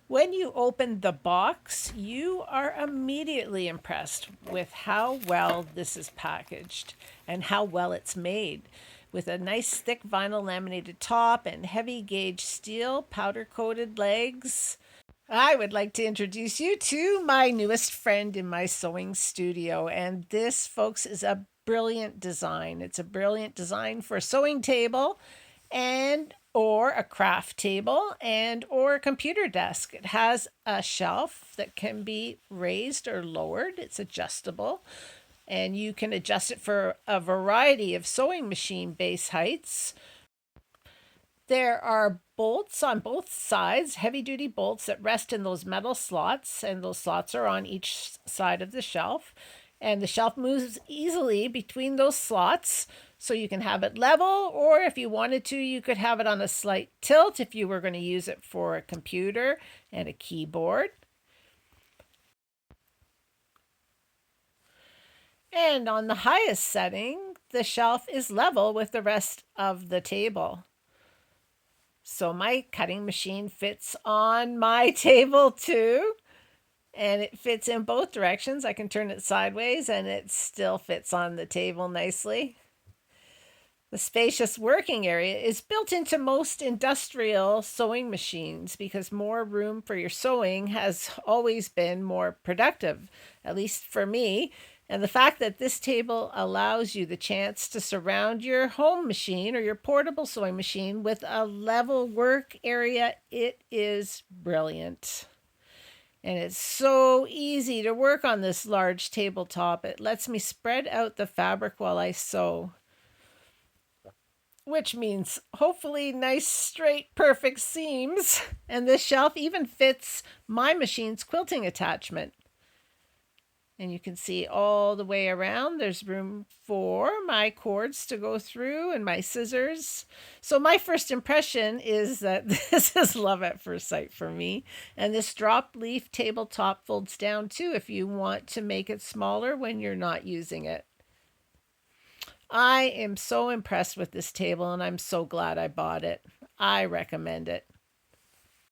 When you open the box, you are immediately impressed with how well this is packaged and how well it's made. With a nice thick vinyl laminated top and heavy gauge steel powder coated legs, I would like to introduce you to my newest friend in my sewing studio. And this, folks, is a brilliant design. It's a brilliant design for a sewing table and or a craft table and or a computer desk. It has a shelf that can be raised or lowered. It's adjustable and you can adjust it for a variety of sewing machine base heights. There are bolts on both sides, heavy duty bolts that rest in those metal slots, and those slots are on each side of the shelf. And the shelf moves easily between those slots, so you can have it level, or if you wanted to, you could have it on a slight tilt if you were going to use it for a computer and a keyboard. And on the highest setting, the shelf is level with the rest of the table. So my cutting machine fits on my table too, and it fits in both directions. I can turn it sideways and it still fits on the table nicely. The spacious working area is built into most industrial sewing machines because more room for your sewing has always been more productive, at least for me. And the fact that this table allows you the chance to surround your home machine or your portable sewing machine with a level work area, it is brilliant. And it's so easy to work on this large tabletop. It lets me spread out the fabric while I sew, which means hopefully nice, straight, perfect seams. And this shelf even fits my machine's quilting attachment. And you can see all the way around. There's room for my cords to go through and my scissors. So my first impression is that this is love at first sight for me. And this drop leaf tabletop folds down too if you want to make it smaller when you're not using it. I am so impressed with this table and I'm so glad I bought it. I recommend it.